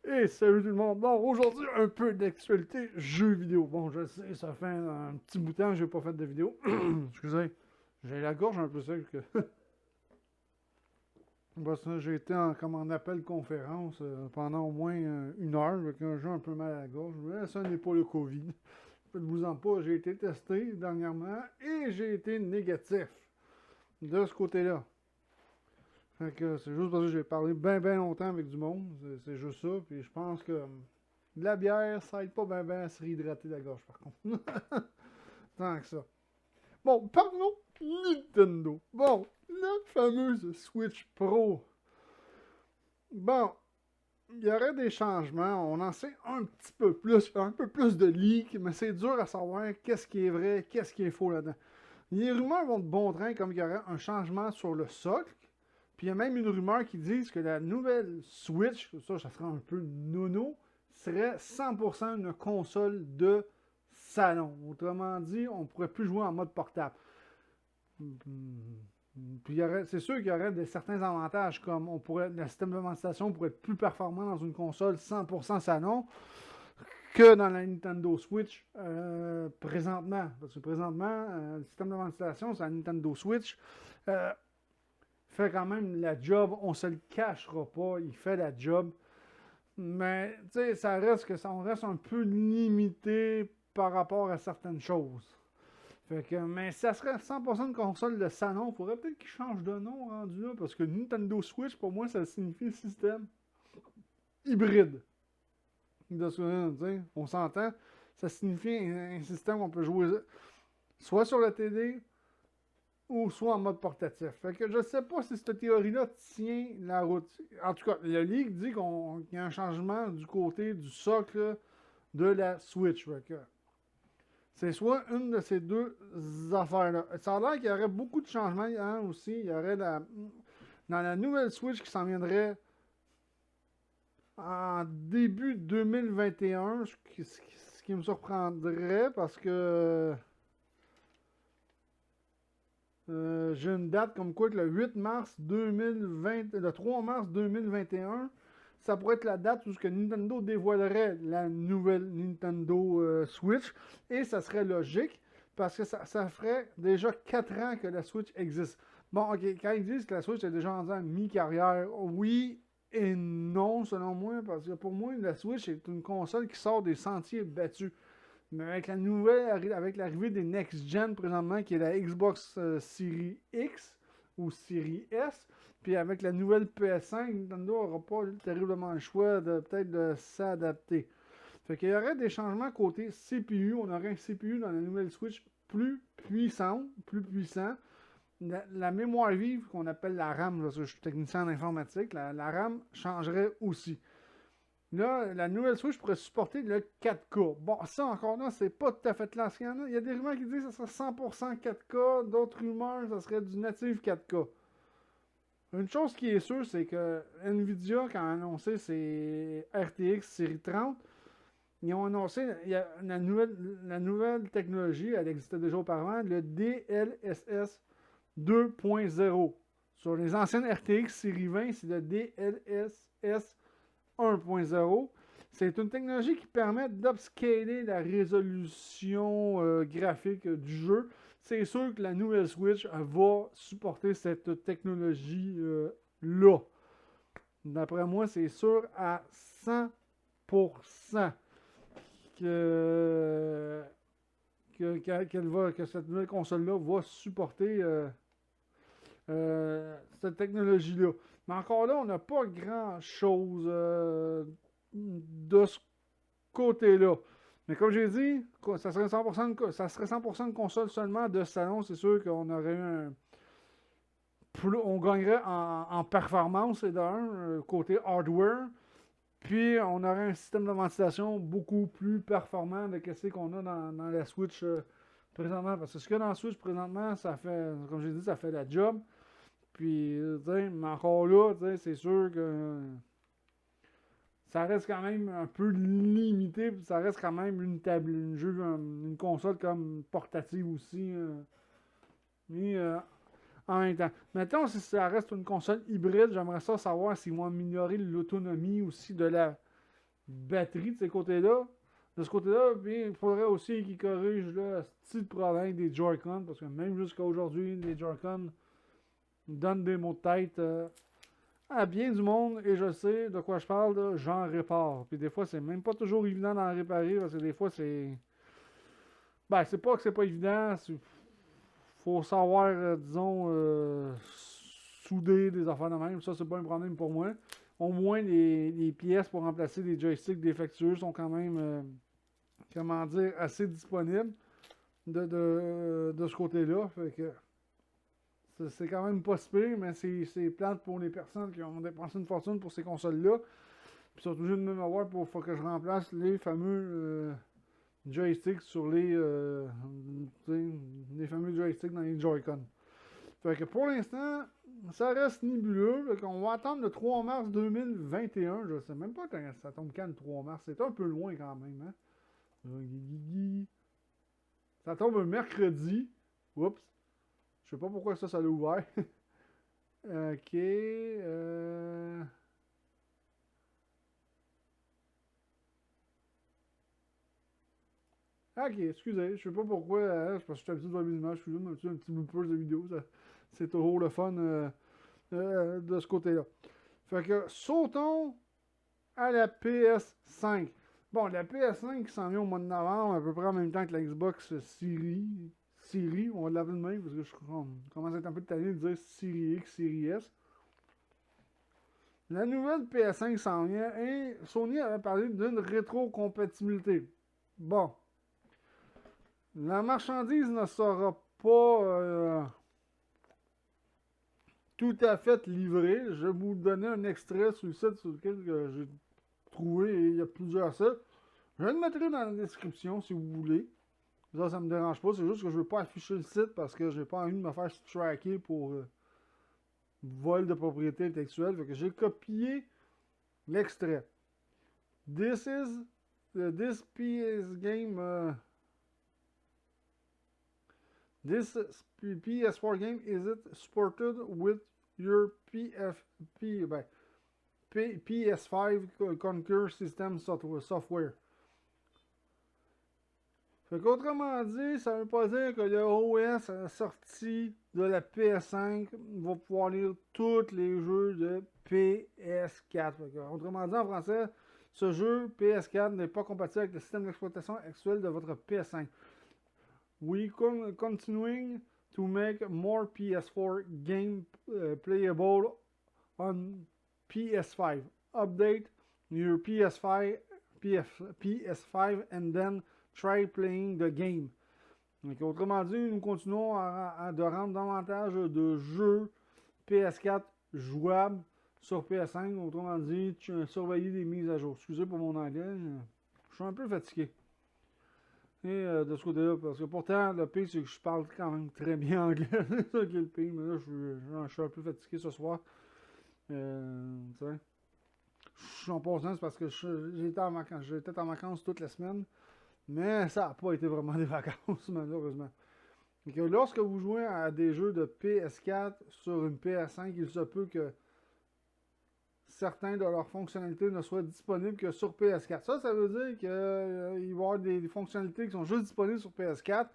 Et salut tout le monde. Bon, aujourd'hui, un peu d'actualité jeux vidéo. Bon, je sais, ça fait un petit bout de temps que j'ai pas fait de vidéo. Excusez, j'ai la gorge un peu sec que. Parce que j'ai été comme en appel conférence pendant au moins une heure, avec un jeu un peu mal à la gorge. Mais ça n'est pas le COVID. Faites-vous en pas, j'ai été testé dernièrement et j'ai été négatif de ce côté-là. Fait que c'est juste parce que j'ai parlé bien longtemps avec du monde. C'est juste ça. Puis je pense que de la bière, ça aide pas bien à se réhydrater la gorge par contre. Tant que ça. Bon, parlons Nintendo. Bon, la fameuse Switch Pro. Bon, il y aurait des changements. On en sait un petit peu plus, un peu plus de leaks, mais c'est dur à savoir qu'est-ce qui est vrai, qu'est-ce qui est faux là-dedans. Les rumeurs vont de bon train comme il y aurait un changement sur le socle. Puis il y a même une rumeur qui dit que la nouvelle Switch, ça serait un peu nono, serait 100% une console de salon. Autrement dit, on ne pourrait plus jouer en mode portable. Puis c'est sûr qu'il y aurait certains avantages, comme le système de ventilation pourrait être plus performant dans une console 100% salon que dans la Nintendo Switch présentement. Parce que présentement, le système de ventilation, c'est la Nintendo Switch. Fait quand même la job, on se le cachera pas, il fait la job. Mais tu sais, on reste un peu limité par rapport à certaines choses. Fait que, mais ça serait 100% de console de salon, il faudrait peut-être qu'il change de nom rendu là, parce que Nintendo Switch, pour moi, ça signifie système hybride. De ce que, on s'entend, ça signifie un système qu'on peut jouer soit sur la télé, ou soit en mode portatif. Fait que je sais pas si cette théorie-là tient la route. En tout cas, le leak dit qu'il y a un changement du côté du socle de la Switch. Fait que c'est soit une de ces deux affaires-là. Ça a l'air qu'il y aurait beaucoup de changements hein, aussi. Il y aurait dans la nouvelle Switch qui s'en viendrait en début 2021, ce qui me surprendrait parce que j'ai une date comme quoi que le 8 mars 2020, le 3 mars 2021, ça pourrait être la date où ce que Nintendo dévoilerait la nouvelle Nintendo Switch. Et ça serait logique parce que ça ferait déjà 4 ans que la Switch existe. Bon, ok, quand ils disent que la Switch est déjà rendue en mi-carrière, oui et non selon moi, parce que pour moi, la Switch est une console qui sort des sentiers battus. Mais avec l'arrivée des next-gen présentement, qui est la Xbox Series X ou Series S, puis avec la nouvelle PS5, Nintendo n'aura pas terriblement le choix de peut-être de s'adapter. Fait qu'il y aurait des changements côté CPU. On aurait un CPU dans la nouvelle Switch plus puissant. La mémoire vive qu'on appelle la RAM, parce que je suis technicien en informatique, la RAM changerait aussi. Là, la nouvelle Switch pourrait supporter le 4K. Bon, ça encore là, c'est pas tout à fait clair. Il y a des rumeurs qui disent que ça serait 100% 4K, d'autres rumeurs, ça serait du native 4K. Une chose qui est sûre, c'est que Nvidia, quand a annoncé ses RTX série 30, ils ont annoncé la nouvelle technologie, elle existait déjà auparavant, le DLSS 2.0. Sur les anciennes RTX série 20, c'est le DLSS 1.0. C'est une technologie qui permet d'upscaler la résolution graphique du jeu. C'est sûr que la nouvelle Switch va supporter cette technologie-là. D'après moi, c'est sûr à 100% que, que cette nouvelle console-là va supporter cette technologie-là. Mais encore là, on n'a pas grand-chose de ce côté-là. Mais comme j'ai dit, ça serait 100%, ça serait 100% de console seulement de salon. C'est sûr qu'on aurait eu on gagnerait en performance et d'un côté hardware. Puis on aurait un système de ventilation beaucoup plus performant de ce qu'on a dans la Switch présentement. Parce que ce qu'il y a dans la Switch présentement, ça fait, comme j'ai dit, ça fait la job. Puis, mais encore là, c'est sûr que ça reste quand même un peu limité, puis ça reste quand même une console comme portative aussi. Mais en même temps. Mettons, si ça reste une console hybride, j'aimerais ça savoir s'ils vont améliorer l'autonomie aussi batterie de ces côtés-là. De ce côté-là, puis il faudrait aussi qu'ils corrigent le style problème des Joy-Con, parce que même jusqu'à aujourd'hui, les Joy-Con donnent des maux de tête à bien du monde, et je sais de quoi je parle, là, j'en répare. Puis des fois, c'est même pas toujours évident d'en réparer, parce que des fois, c'est... Ben, c'est pas que c'est pas évident, faut savoir, disons, souder des affaires de même. Ça, c'est pas un problème pour moi. Au moins, les pièces pour remplacer des joysticks défectueux sont quand même, comment dire, assez disponibles de ce côté-là. Fait que c'est quand même pas si pire, mais c'est plate pour les personnes qui ont dépensé une fortune pour ces consoles-là. Puis ils sont obligés de me voir pour faut que je remplace les fameux joysticks sur les fameux joysticks dans les Joy-Con. Fait que pour l'instant, ça reste nébuleux. Fait qu'on va attendre le 3 mars 2021. Je sais même pas quand ça tombe quand le 3 mars. C'est un peu loin quand même, hein? Ça tombe un mercredi. Oups. Je sais pas pourquoi ça l'a ouvert. Ok. Ok, excusez. Je sais pas pourquoi. C'est parce que je suis habitué de voir mes images. Excusez-moi, un petit blooper de vidéo. C'est toujours le fun de ce côté-là. Fait que sautons à la PS5. Bon, la PS5 qui s'en vient au mois de novembre, à peu près en même temps que la Xbox Series, on va l'appeler de même, parce que je commence à être un peu tanné de dire Series X, Series S. La nouvelle PS5 s'en vient et Sony avait parlé d'une rétrocompatibilité. Bon, la marchandise ne sera pas tout à fait livrée. Je vais vous donner un extrait sur le site sur lequel j'ai trouvé, et il y a plusieurs sites. Je le mettrai dans la description si vous voulez. Ça me dérange pas. C'est juste que je veux pas afficher le site parce que j'ai pas envie de me faire tracker pour vol de propriété intellectuelle. Fait que j'ai copié l'extrait. This PS game. This PS4 game is it supported with your PS5 Concur System software. Fait qu'autrement dit, ça veut pas dire que le OS sorti de la PS5 va pouvoir lire tous les jeux de PS4. Autrement dit, en français, ce jeu PS4 n'est pas compatible avec le système d'exploitation actuel de votre PS5. We continuing to make more PS4 game playable on PS5. Update your PS5 and then try playing the game. Donc, autrement dit, nous continuons de rendre davantage de jeux PS4 jouables sur PS5. Autrement dit, surveiller les mises à jour. Excusez pour mon anglais, je suis un peu fatigué. Et de ce côté-là, parce que pourtant, le pire, c'est que je parle quand même très bien anglais. C'est ça qui est le pire, mais là, je suis un peu fatigué ce soir. Tu sais. Je suis en passant, c'est parce que j'étais en vacances toute la semaine. Mais ça n'a pas été vraiment des vacances, malheureusement. Donc, lorsque vous jouez à des jeux de PS4 sur une PS5, il se peut que certains de leurs fonctionnalités ne soient disponibles que sur PS4. Ça veut dire qu'il va y avoir des fonctionnalités qui sont juste disponibles sur PS4.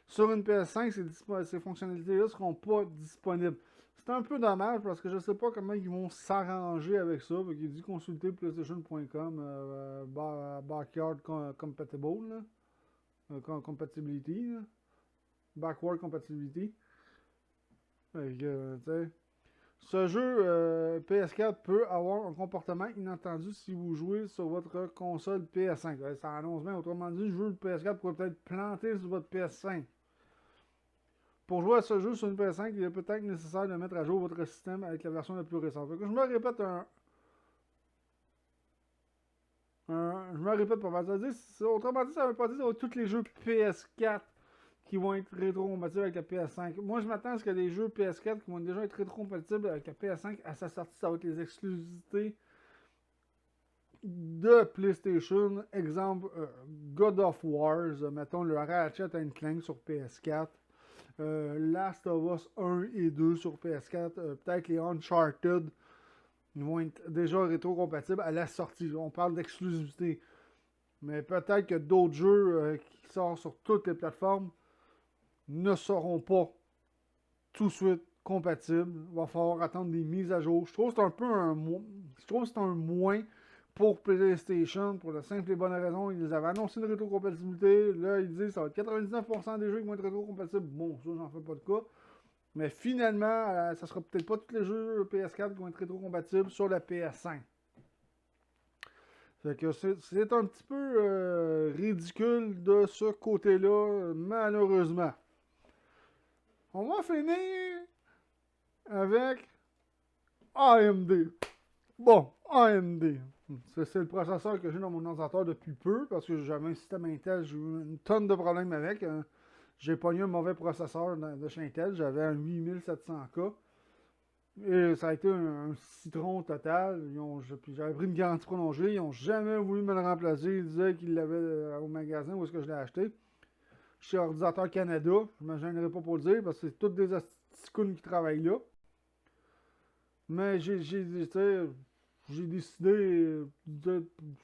Sur une PS5, ces fonctionnalités-là ne seront pas disponibles. C'est un peu dommage parce que je ne sais pas comment ils vont s'arranger avec ça. Il dit consulter PlayStation.com Backyard Compatible. Compatibility. Backward Compatibility. Ce jeu PS4 peut avoir un comportement inattendu si vous jouez sur votre console PS5. Ça annonce bien, autrement dit, le jeu de PS4 pourrait peut-être planter sur votre PS5. Pour jouer à ce jeu sur une PS5, il est peut-être nécessaire de mettre à jour votre système avec la version la plus récente. Je me répète je me répète pas mal. Autrement dit, ça veut pas dire que tous les jeux PS4 qui vont être rétro-compatibles avec la PS5. Moi, je m'attends à ce que les jeux PS4 qui vont déjà être rétro-compatibles avec la PS5 à sa sortie, ça va être les exclusivités de PlayStation. Exemple, God of War, mettons le Ratchet & Clank sur PS4. Last of Us 1 et 2 sur PS4. Peut-être les Uncharted Ils vont être déjà rétro-compatibles à la sortie. On parle d'exclusivité. Mais peut-être que d'autres jeux qui sortent sur toutes les plateformes ne seront pas tout de suite compatibles. Il va falloir attendre des mises à jour. Je trouve que c'est un peu je trouve que c'est un moins pour PlayStation, pour la simple et bonne raison. Ils avaient annoncé une rétrocompatibilité. Là, ils disent que ça va être 99% des jeux qui vont être rétrocompatibles. Bon, ça, j'en fais pas de cas. Mais finalement, ça sera peut-être pas tous les jeux PS4 qui vont être rétrocompatibles sur la PS5. Fait que c'est un petit peu ridicule de ce côté-là, malheureusement. On va finir avec AMD. Bon, AMD. C'est le processeur que j'ai dans mon ordinateur depuis peu, parce que j'avais un système Intel, j'ai eu une tonne de problèmes avec. J'ai pogné un mauvais processeur de chez Intel, j'avais un 8700K. Et ça a été un citron total. Puis j'avais pris une garantie prolongée. Ils n'ont jamais voulu me le remplacer. Ils disaient qu'ils l'avaient au magasin où est-ce que je l'ai acheté. Chez Ordinateur Canada. Je ne me gênerai pas pour le dire parce que c'est toutes des asticounes qui travaillent là. Mais j'ai décidé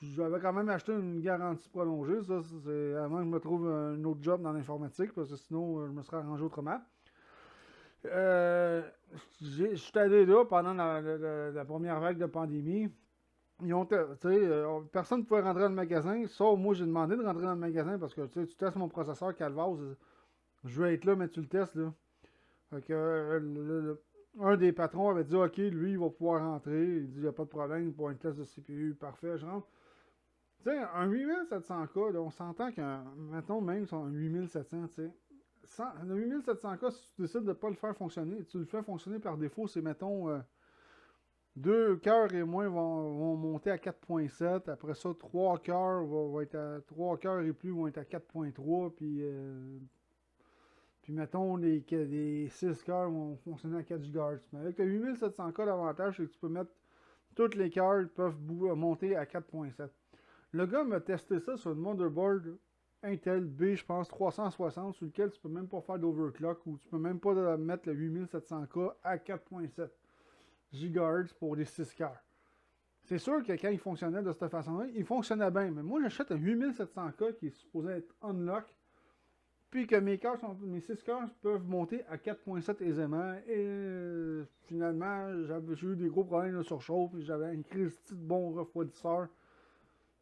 j'avais quand même acheté une garantie prolongée. Ça, c'est avant que je me trouve un autre job dans l'informatique parce que sinon je me serais arrangé autrement. Je suis allé là pendant la première vague de pandémie. Personne ne pouvait rentrer dans le magasin, sauf moi j'ai demandé de rentrer dans le magasin parce que tu testes mon processeur Calvaz, je veux être là, mais tu le testes là. Fait que, un des patrons avait dit ok, lui il va pouvoir rentrer, il dit il n'y a pas de problème pour un test de CPU, parfait, je rentre. Tu sais, un 8700K, là, on s'entend qu'un, mettons même sur un 8700, tu sais. Le 8700K, si tu décides de ne pas le faire fonctionner, tu le fais fonctionner par défaut, c'est mettons 2 cœurs et moins vont monter à 4.7. Après ça, 3 cœurs vont être à 3 cœurs et plus vont être à 4.3. Puis mettons les 6 cœurs vont fonctionner à 4 GHz. Mais avec le 8700K, l'avantage c'est que tu peux mettre tous les cœurs peuvent monter à 4.7. Le gars m'a testé ça sur une motherboard Intel B, je pense, 360, sur lequel tu peux même pas faire d'overclock ou tu peux même pas mettre le 8700K à 4.7 GHz pour les 6 cœurs. C'est sûr que quand il fonctionnait de cette façon-là, il fonctionnait bien. Mais moi, j'achète un 8700K qui est supposé être unlock, puis que mes 6 cœurs peuvent monter à 4.7 aisément. Et finalement, j'ai eu des gros problèmes de surchauffe, puis j'avais une crise de bon refroidisseur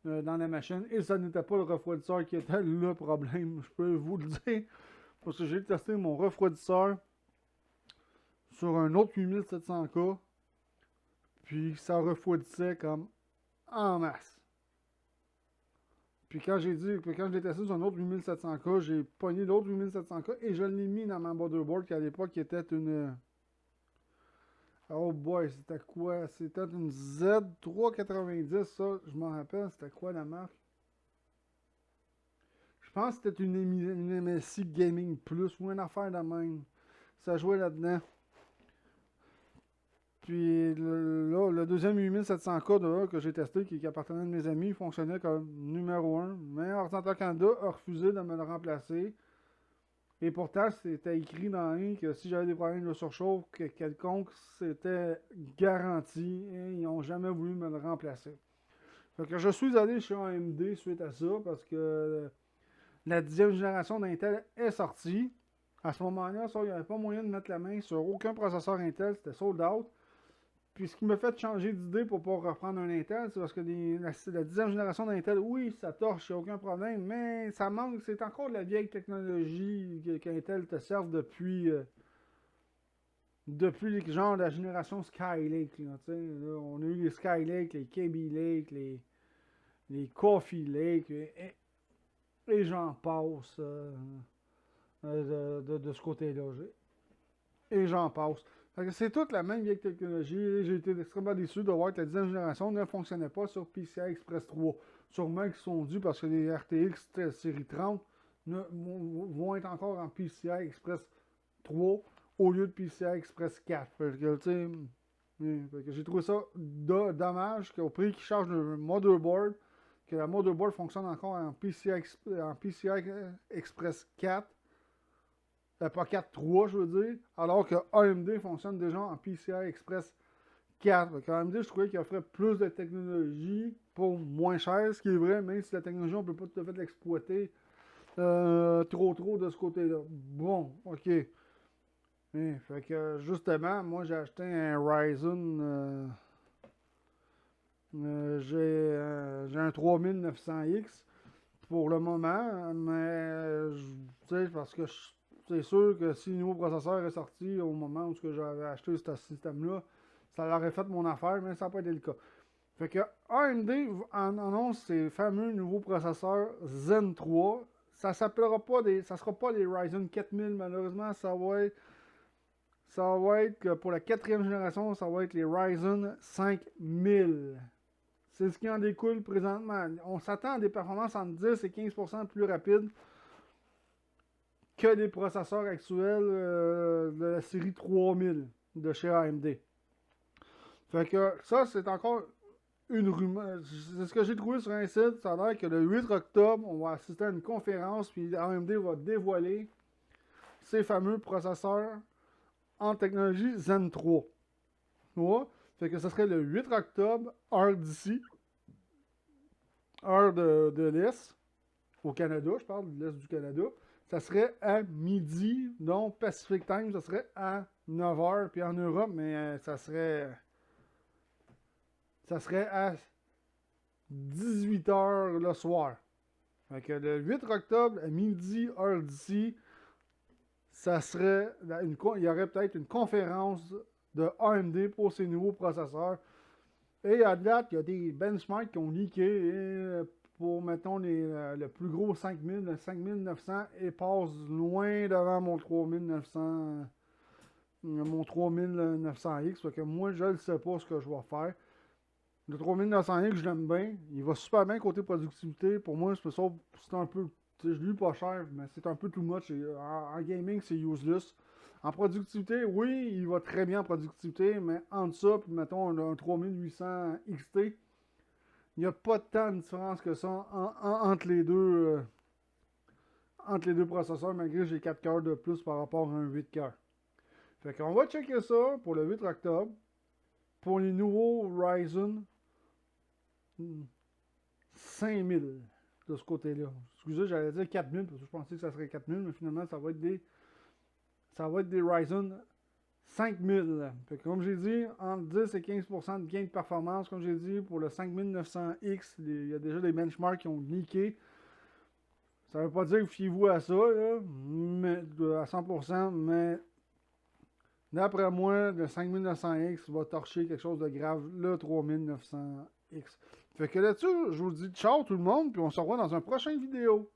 dans la machine. Et ça n'était pas le refroidisseur qui était le problème, je peux vous le dire. Parce que j'ai testé mon refroidisseur sur un autre 8700K. Puis ça refroidissait comme en masse. Puis quand je l'ai testé sur un autre 8700K, j'ai pogné l'autre 8700K et je l'ai mis dans ma motherboard qui à l'époque était une... Oh boy, c'était quoi? C'était une Z390, ça, je m'en rappelle, c'était quoi la marque? Je pense que c'était une MSI Gaming Plus ou une affaire de même. Ça jouait là-dedans. Puis le deuxième 8700K que j'ai testé, qui appartenait à mes amis, fonctionnait comme numéro 1. Mais Ordinateur Canada a refusé de me le remplacer. Et pourtant, c'était écrit dans un que si j'avais des problèmes de surchauffe quelconque, c'était garanti. Et ils n'ont jamais voulu me le remplacer. Fait que je suis allé chez AMD suite à ça parce que la 10e génération d'Intel est sortie. À ce moment-là, il n'y avait pas moyen de mettre la main sur aucun processeur Intel, c'était sold out. Puis ce qui m'a fait changer d'idée pour pas reprendre un Intel, c'est parce que la 10e génération d'Intel, oui, ça torche, il n'y a aucun problème, mais ça manque, c'est encore de la vieille technologie qu'Intel te serve depuis genre la génération Skylake. Là, on a eu les Skylake, les Kaby Lake, les Coffee Lake, et j'en passe de ce côté-là. Et j'en passe. C'est toute la même vieille technologie. J'ai été extrêmement déçu de voir que la 10e génération ne fonctionnait pas sur PCI Express 3. Sûrement qu'ils sont dus parce que les RTX série 30 vont être encore en PCI Express 3 au lieu de PCI Express 4. J'ai trouvé ça dommage qu'au prix qu'ils chargent le motherboard, que la motherboard fonctionne encore en PCI Express 4. Pas 4.3, je veux dire, alors que AMD fonctionne déjà en PCI Express 4. Donc, AMD, je trouvais qu'il offrait plus de technologie pour moins cher, ce qui est vrai, même si la technologie, on ne peut pas tout à fait l'exploiter trop de ce côté-là. Bon, ok. Fait que justement, moi j'ai acheté un Ryzen. J'ai un 3900X pour le moment, mais tu sais, parce que c'est sûr que si le nouveau processeur est sorti au moment où j'avais acheté ce système-là, ça aurait fait mon affaire, mais ça n'a pas été le cas. Fait que AMD annonce ses fameux nouveaux processeurs Zen 3. Ça s'appellera pas ça sera pas les Ryzen 4000 malheureusement, ça va être que pour la 4e génération, ça va être les Ryzen 5000. C'est ce qui en découle présentement. On s'attend à des performances entre 10 et 15% plus rapides que les processeurs actuels de la série 3000 de chez AMD. Fait que ça, c'est encore une rumeur. C'est ce que j'ai trouvé sur un site. Ça a l'air que le 8 octobre, on va assister à une conférence, puis AMD va dévoiler ses fameux processeurs en technologie Zen 3. Ouais. Fait que ce serait le 8 octobre, heure d'ici, heure de l'Est, au Canada, je parle de l'Est du Canada. Ça serait à midi, donc Pacific Time, ça serait à 9h, puis en Europe, mais ça serait à 18h le soir. Fait que le 8 octobre, à midi, heure d'ici, ça serait il y aurait peut-être une conférence de AMD pour ces nouveaux processeurs. Et à date, il y a des benchmarks qui ont leaké pour, mettons, le plus gros 5000, le 5900, et passe loin devant mon 3900X. Fait que moi, je ne sais pas ce que je vais faire. Le 3900X, je l'aime bien. Il va super bien côté productivité. Pour moi, c'est un peu. Je l'ai eu pas cher, mais c'est un peu too much. En gaming, c'est useless. En productivité, oui, il va très bien en productivité, mais entre ça, puis mettons un 3800 XT, il n'y a pas tant de différence que ça entre les deux. Entre les deux processeurs, malgré que j'ai 4 cœurs de plus par rapport à un 8 cœurs. Fait qu'on va checker ça pour le 8 octobre. Pour les nouveaux Ryzen 5000 de ce côté-là. Excusez, j'allais dire 4000 parce que je pensais que ça serait 4000, mais finalement, ça va être des Ryzen 5000. Fait que comme j'ai dit, entre 10 et 15% de gain de performance, comme j'ai dit, pour le 5900X, il y a déjà des benchmarks qui ont leaké. Ça ne veut pas dire que fiez-vous à ça, là, mais, à 100%, mais d'après moi, le 5900X va torcher quelque chose de grave, le 3900X. Fait que là-dessus, je vous dis ciao tout le monde, puis on se revoit dans une prochaine vidéo.